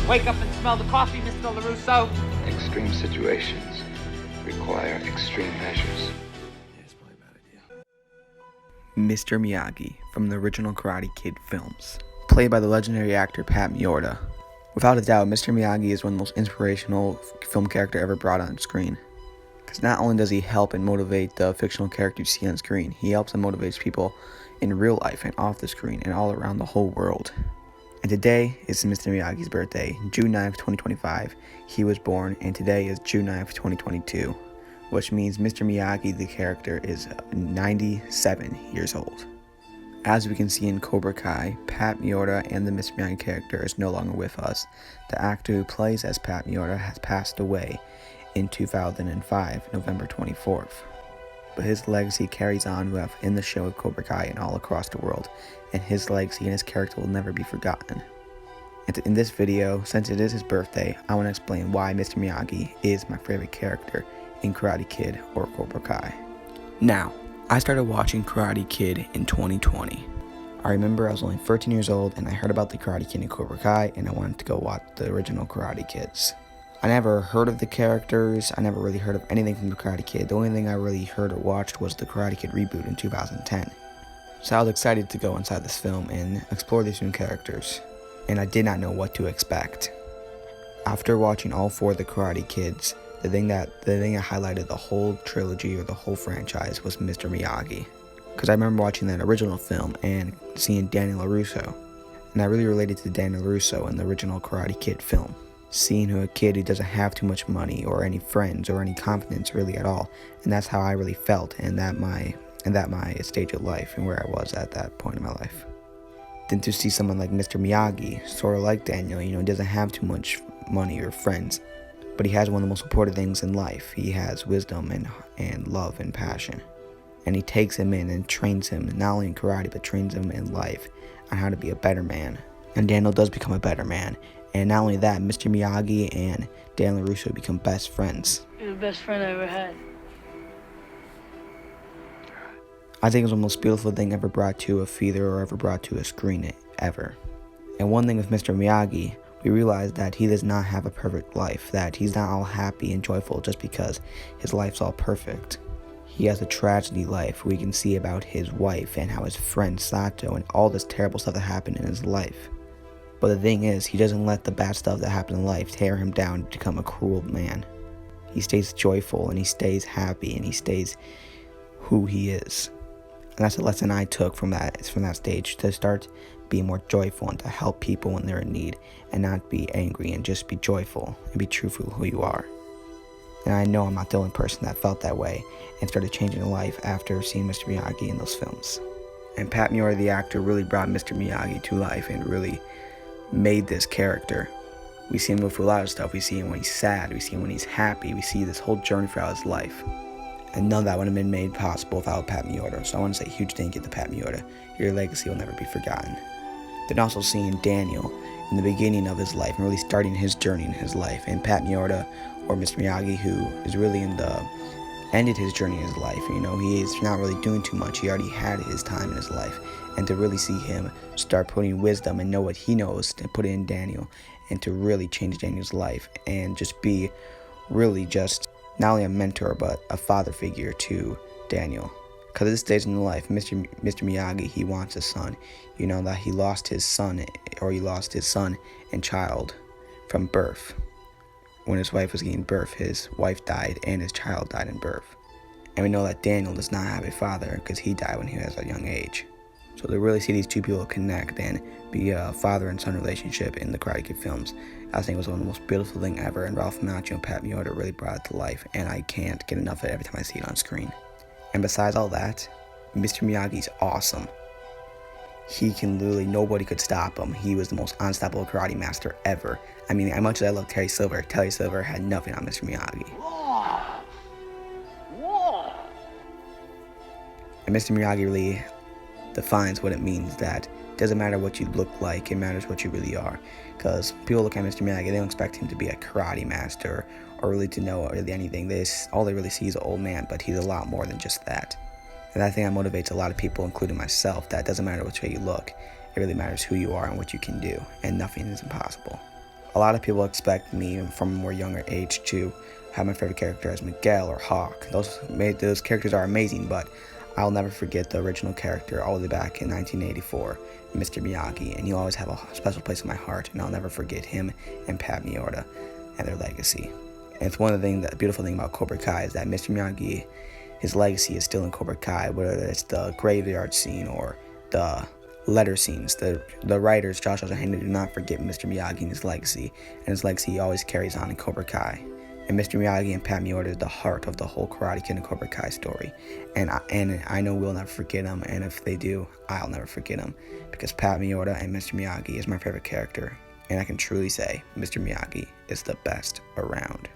Wake up and smell the coffee, Mr. LaRusso. Extreme situations require extreme measures. Mr. Miyagi from the original Karate Kid films, played by the legendary actor Pat Miorda. Without a doubt, Mr. Miyagi is one of the most inspirational film character ever brought on screen. Because not only does he help and motivate the fictional character you see on screen, he helps and motivates people in real life and off the screen and all around the whole world. And today is Mr. Miyagi's birthday, June 9th, 2025. He was born, and today is June 9th, 2022. Which means Mr. Miyagi, the character, is 97 years old. As we can see in Cobra Kai, Pat Miorda and the Mr. Miyagi character is no longer with us. The actor who plays as Pat Miorda has passed away in 2005, November 24th. But his legacy carries on in the show of Cobra Kai and all across the world, and his legacy and his character will never be forgotten. And in this video, since it is his birthday, I want to explain why Mr. Miyagi is my favorite character in Karate Kid or Cobra Kai. Now, I started watching Karate Kid in 2020. I remember I was only 13 years old and I heard about the Karate Kid and Cobra Kai and I wanted to go watch the original Karate Kids. I never heard of the characters, I never really heard of anything from the Karate Kid. The only thing I really heard or watched was the Karate Kid reboot in 2010. So I was excited to go inside this film and explore these new characters, and I did not know what to expect. After watching all four of the Karate Kids, the thing that highlighted the whole trilogy or the whole franchise was Mr. Miyagi. Because I remember watching that original film and seeing Daniel LaRusso, and I really related to Daniel LaRusso in the original Karate Kid film. Seeing a kid who doesn't have too much money or any friends or any confidence really at all, and that's how I really felt in that my stage of life and where I was at that point in my life. Then to see someone like Mr. Miyagi, sort of like Daniel, doesn't have too much money or friends, but he has one of the most important things in life. He has wisdom and love and passion, and he takes him in and trains him not only in karate but trains him in life on how to be a better man. And Daniel does become a better man. And not only that, Mr. Miyagi and Dan LaRusso become best friends. You're the best friend I ever had. I think it was the most beautiful thing ever brought to a theater or ever brought to a screen ever. And one thing with Mr. Miyagi, we realize that he does not have a perfect life, that he's not all happy and joyful just because his life's all perfect. He has a tragedy life. We can see about his wife and how his friend Sato and all this terrible stuff that happened in his life. But the thing is, he doesn't let the bad stuff that happened in life tear him down to become a cruel man. He stays joyful and he stays happy and he stays who he is. And that's the lesson I took from that stage, to start being more joyful and to help people when they're in need and not be angry and just be joyful and be true for who you are. And I know I'm not the only person that felt that way and started changing their life after seeing Mr. Miyagi in those films. And Pat Miorda, the actor, really brought Mr. Miyagi to life and really made this character. We see him go through a lot of stuff. We see him when he's sad, we see him when he's happy, we see this whole journey throughout his life. And none of that would have been made possible without Pat Miorda. So I want to say a huge thank you to Pat Miorda. Your legacy will never be forgotten. Then also seeing Daniel in the beginning of his life and really starting his journey in his life. And Pat Miorda, or Mr. Miyagi, who is really ended his journey in his life. He is not really doing too much. He already had his time in his life. And to really see him start putting wisdom and know what he knows and put it in Daniel, and to really change Daniel's life and just be really just not only a mentor but a father figure to Daniel. Because at this stage in life, Mr. Miyagi, he wants a son. That he lost his son and child from birth. When his wife was giving birth, his wife died and his child died in birth. And we know that Daniel does not have a father because he died when he was a young age. So to really see these two people connect and be a father and son relationship in the Karate Kid films, I think it was one of the most beautiful thing ever, and Ralph Macchio and Pat Miorda really brought it to life, and I can't get enough of it every time I see it on screen. And besides all that, Mr. Miyagi's awesome. He can literally, nobody could stop him. He was the most unstoppable karate master ever. I mean, as much as I love Terry Silver had nothing on Mr. Miyagi. And Mr. Miyagi really defines what it means that it doesn't matter what you look like, it matters what you really are. Because people look at Mr. Miyagi, they don't expect him to be a karate master or really to know really anything. All they really see is an old man, but he's a lot more than just that. And I think that motivates a lot of people, including myself, that it doesn't matter which way you look, it really matters who you are and what you can do, and nothing is impossible. A lot of people expect me from a more younger age to have my favorite character as Miguel or Hawk. Those characters are amazing, but I'll never forget the original character all the way back in 1984, Mr. Miyagi, and he'll always have a special place in my heart, and I'll never forget him and Pat Miorda and their legacy. And it's one of the beautiful thing about Cobra Kai is that Mr. Miyagi, his legacy is still in Cobra Kai, whether it's the graveyard scene or the letter scenes. The writers, Josh Hanna, do not forget Mr. Miyagi and his legacy he always carries on in Cobra Kai. And Mr. Miyagi and Pat Miorda is the heart of the whole Karate Kid and Cobra Kai story. And I know we'll never forget them, and if they do, I'll never forget them, because Pat Miorda and Mr. Miyagi is my favorite character, and I can truly say Mr. Miyagi is the best around.